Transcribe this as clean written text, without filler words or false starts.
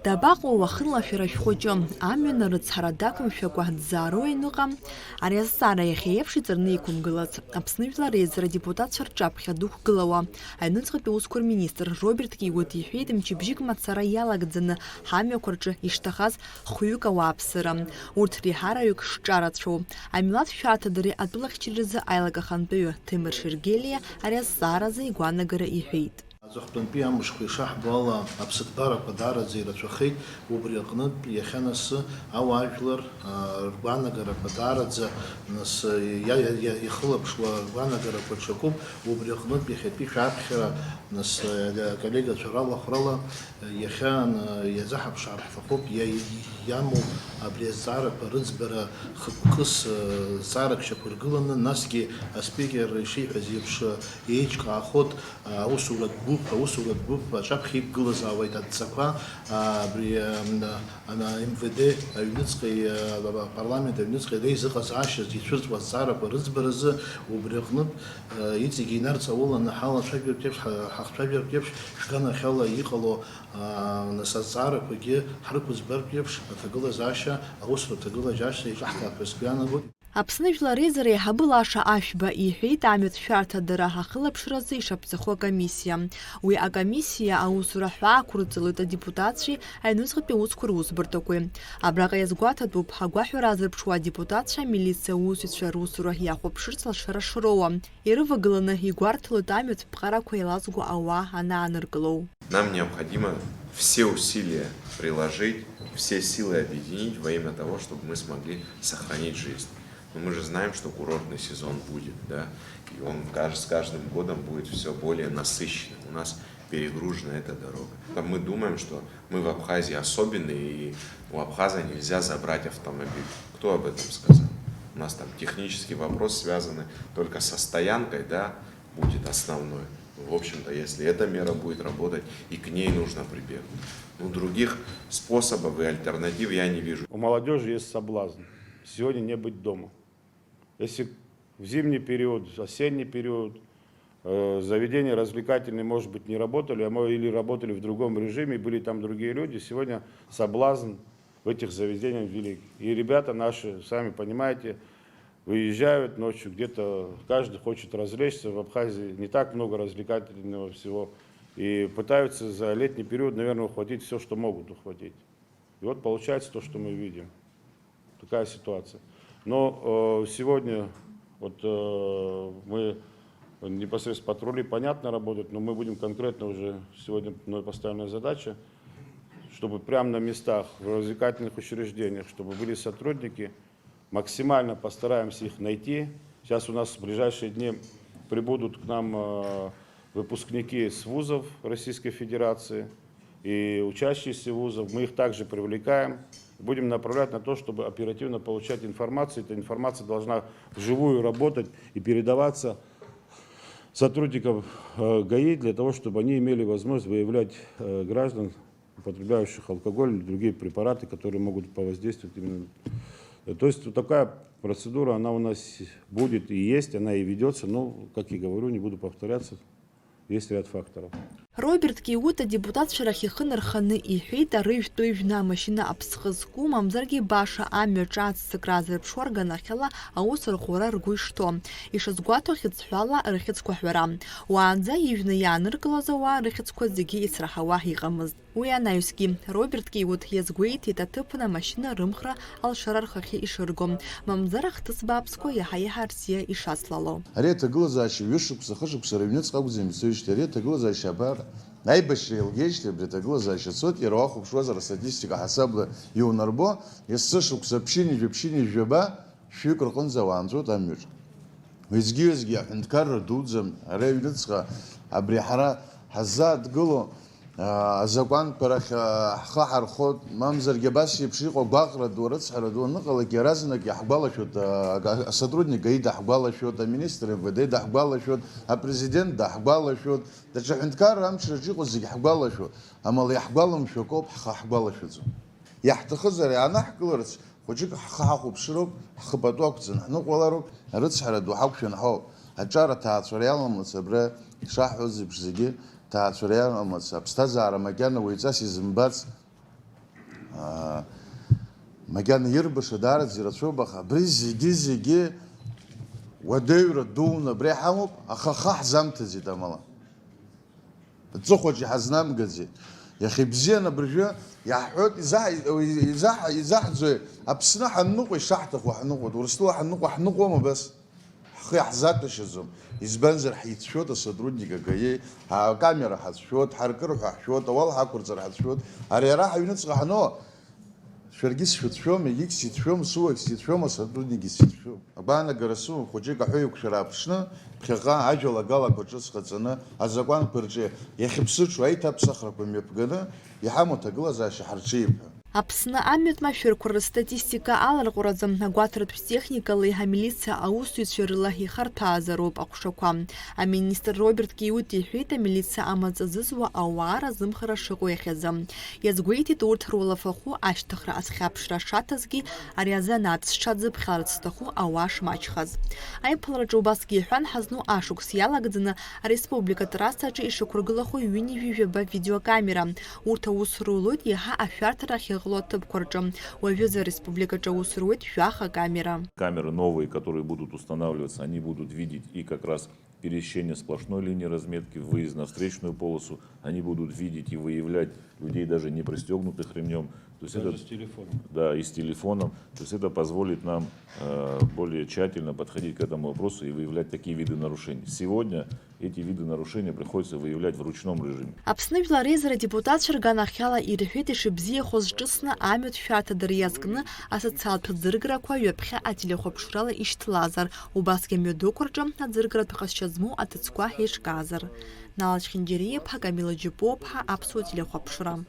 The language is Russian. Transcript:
Дабаҟоу уахынлашәара шәхәыҷы, амҩан рыцҳара дақәымшәакәа дзаароу аҩныҟа, ари азҵаара иахьа еиԥш иҵарны иқәымгылац, Аԥсны Жәлар Еизара депутатцәа рҿаԥхьа дықәгылауа, аҩнуҵҟатәи усқәа рминистр Роберт Киигәа иҳәеит мчыбжьык мацара иалагӡаны ҳамҩақәа рҿы ишҭахаз хәҩык ауааԥсыра, урҭ реиҳараҩык шҿарацәоу. Амилаҭ шәарҭадареи атәылахьчареи рзы аилагахантәаҩы Ҭемыр Шергелиа ари азҵааразы игәанагара иҳәеит. Аҵыхәтәантәи амышқәа ишаҳбо ала аԥсыҭбарақәа даараӡа ирацәахеит, убри аҟнытә иахьа нас ауаажәлар ргәаанагарақәа даараӡа нас ихылаԥшуа ргәаанагарақәа ҽакуп, убри аҟнытә иахьатәи шәаԥхьара нас аколлегацәа ралахәрала иахьа иазаҳаԥшаар ҳҭахуп иамоу абри азҵаарақәа рыӡбара хықәкыс зҵаарак шьақәыргыланы, насгьы аспикер ишиҳәаз еиԥш еиҿкаахот аусуратә гәыԥ аҿаԥхьа иқәгылазаауеит адҵақәа абри МВД аҩныҵҟеи апарламент аҩныҵҟеи реизыҟазаашьаз ицәырҵуа азҵаарақәа рыӡбаразы, убри аҟнытә иҵегьы инарҵауланы ҳалацәажәартә еиԥш ҳахцәажәартә еиԥш шганахьала иҟало нас азҵаарақәагьы ҳрықәыӡбартә еиԥш аҭагылазаашьа аусуратә ҭагылазаашьа иҿаҳҭаԥҳәыс иаанагоит. Аԥсны Жәлар Еизара еиҳабы Лаша Ашәба иҳәеит амҩатә шәарҭадара ахылаԥшразы ишаԥҵахо акомиссиа. Уи акомиссиа аусура ҳәаақәа рыҵалоит адепутатцәеи аҩнуҵҟатәи усқәа русбарҭақәеи. Абраҟа иазгәаҭатәуп ҳагәаҳәара азырԥшуа адепутатцәа амилициа аусзуҩцәа русура иахәаԥшырц алшара шароуа. Ирывагыланы игәарҭалоит амҩатә ԥҟарақәа еилазго ауаа анааныркылоу. Нам необходимо все усилия приложить, все силы объединить во имя того, чтобы мы смогли сохранить жизнь. Но мы же знаем, что курортный сезон будет, да, и он с каждым годом будет все более насыщенным. У нас перегружена эта дорога. Мы думаем, что мы в Абхазии особенные, и у Абхаза нельзя забрать автомобиль. Кто об этом сказал? У нас там технический вопрос, связанный только со стоянкой, да, будет основной. В общем-то, если эта мера будет работать, и к ней нужно прибегнуть. Но других способов и альтернатив я не вижу. У молодежи есть соблазн сегодня не быть дома. Если в зимний период, осенний период заведения развлекательные, может быть, не работали, или работали в другом режиме, были там другие люди, сегодня соблазн в этих заведениях велик. И ребята наши, сами понимаете, выезжают ночью, где-то каждый хочет развлечься. В Абхазии не так много развлекательного всего. И пытаются за летний период, наверное, ухватить все, что могут ухватить. И вот получается то, что мы видим. Такая ситуация. Но сегодня вот мы непосредственно патрули, понятно, работают, но мы будем конкретно уже, сегодня мной поставленная задача, чтобы прямо на местах, в развлекательных учреждениях, чтобы были сотрудники, максимально постараемся их найти. Сейчас у нас в ближайшие дни прибудут к нам выпускники с вузов Российской Федерации и учащиеся вузов. Мы их также привлекаем. Будем направлять на то, чтобы оперативно получать информацию. Эта информация должна вживую работать и передаваться сотрудникам ГАИ для того, чтобы они имели возможность выявлять граждан, употребляющих алкоголь или другие препараты, которые могут повоздействовать именно. То есть вот такая процедура, она у нас будет и есть, она и ведется, но, как я говорю, не буду повторяться, есть ряд факторов. Роберт Киигәа адепутатцәарахь ихы нарханы иҳәеит арыжәтәи жәны амашьына аԥсхы зку, мамзаргьы баша амҩа ҿаццакра азырԥшу органахьала аус рӷәӷәара ргәы ишҭо. Ишазгәаҭо хьыӡҳәала рыхьыӡқәа ҳәара. Уаанӡа ижәны иааныркылоз ауаа рыхьыӡқәа зегьы ицраҳауа иҟамызт. Уи анаҩсгьы Роберт Киигәа иазгәеиҭеит аҭыԥан амашьына рымхра алшара рхахьы ишырго, мамзар ахҭыс бааԥсқәа иаҳа-иаҳа рзиа ишацлало. Ари аҭагылазаашьа ҩышықәса, хышықәса рыҩныҵҟа акәӡам ицоижьҭеи, ари аҭагылазаашьа абар аибашьра еилгеижьҭеи абри аҭагылазаашьа цоит, иара уахәаԥшуазар астатистика ҳасабла иунарбо, есышықәса ԥшьынижәа-ԥшьынижәаба шәҩык рҟынӡа ауаа нҵәоит амҩаҿ. Уеизгьы-уеизгьы аҳәынҭқарра дуӡӡам ари аҩныҵҟа абри ҳара ҳаззааҭгыло азакәанқәа рахь ҳхы ҳархот, мамзаргьы абас еиԥш иҟоу гәаҟра ду, рыцҳара ду аныҟалак иаразнак иаҳгәалашәоит, асотрудник ГАИ даҳгәалашәоит, аминистр МВД даҳгәалашәоит, апрезидент даҳгәалашәоит, даҽа ҳәынҭқарра амчраҿ иҟоу зегьы ҳгәалашәоит, амала иаҳгәаламшәо акоуп ҳхы ҳгәалашәаӡом. Иаҳҭахызар ианаҳкыларц хәыҷык ҳхы ҳахәаԥшыроуп, ҳхы пату ақәҵаны ҳныҟәалароуп, арыцҳара ду ҳақәшәан ҳауп. Аҿар аҭаацәара иаламлац абра ишаҳҳәоз еиԥш зегьы ҭаацәара иаламлац, аԥсҭазаара макьана уаҩҵас изымбац Макьана ирбаша даараӡа ирацәоуп, аха абри зегьы уадаҩра дуны абри ҳамоуп, аха ахы ҳзамҭаӡеит амала. Аҵыхәаҿ иҳазнамгаӡеит. Иахьа ибзианы абыржәы иаҳҳәоит, изаҳӡои Аԥсны ҳанныҟәа ишаҳҭаху ҳныҟәоит, Урыстәыла ҳанныҟәа ҳныҟәома бас. Ҳхы иаҳзаҭәашьаӡом. Избанзар ҳицәшәоит асотрудник агаиеи, акамера ҳацәшәоит, ҳаркыр ҳәа ҳшәоит, ауал ҳақәырҵар ҳацәшәоит. Ари ара ҳаҩныҵҟа ҳану, шәаргьы сшәыцәшәом, егьигь сицәшәом, суагь сицәшәом, асотрудникгьы сицәшәом. Агәаанагара сымоуп, хәыҷык аҳәыҩқәшәара ааԥшны, ԥхьаҟа ажәалагалақәа ҿыц ҟаҵаны, азакәанқәа рҿы иахьыԥсыҽу аиҭаԥсахрақәа мҩаԥганы, иҳамоу аҭагылазаашьа ҳарҽеиԥҳәа. Аԥсны амҩатә машәырқәа рыстатистика аларҟәраӡа агәаҭаратә техникала амилициа аусзуҩцәа рыла ихарҭәаазароуп аҟәшақәа. Аминистр Роберт Киут иҳәеит амилициа амаҵ азызуа ауаа разымхара шыҟоу иахьазы. Иазгәеиҭеит урҭ руалафахәы ашьҭыхра азхьаԥшра шаҭазгьы ари азанааҭ зҽаӡыԥхьарц зҭаху ауаа шмаҷхаз. Аиԥылараҿы убасгьы иҳәан, ҳазну ашықәс иалагӡаны ареспубликатә трассаҿы ишықәыргылахо ҩынҩажәижәаба видеокамера. Урҭ аус рулоит иаҳа ашәарҭара ахьыҟало аҭыԥқәа рҿы. Уажәы ареспубликаҿы аус руеит шәаха камера. Камеры новые, которые будут устанавливаться, они будут видеть и как раз пересечение сплошной линии разметки, выезд на встречную полосу, они будут видеть и выявлять людей даже не пристегнутых ремнем. То есть это, с телефоном. Да, и с телефоном. То есть это позволит нам более тщательно подходить к этому вопросу и выявлять такие виды нарушений. Сегодня эти виды нарушений приходится выявлять в ручном режиме. Аԥсны жәлар реизара депутатцәа рганахьала ирҳәеит ишыбзиахоз ҿыцны амҩатә шәарҭадара иазкны асоциалтә ӡыргарақәа ҩаԥхьа ателехәаԥшрала ишьҭлазар, убасгьы амҩадуқәа рҿы аӡыргаратә ҟазшьа змоу аҭыӡқәа еиҿкаазар. Налаџь Хинџьариаԥҳа, Камила Џьапуаԥҳа, Аԥсуа телехәаԥшра.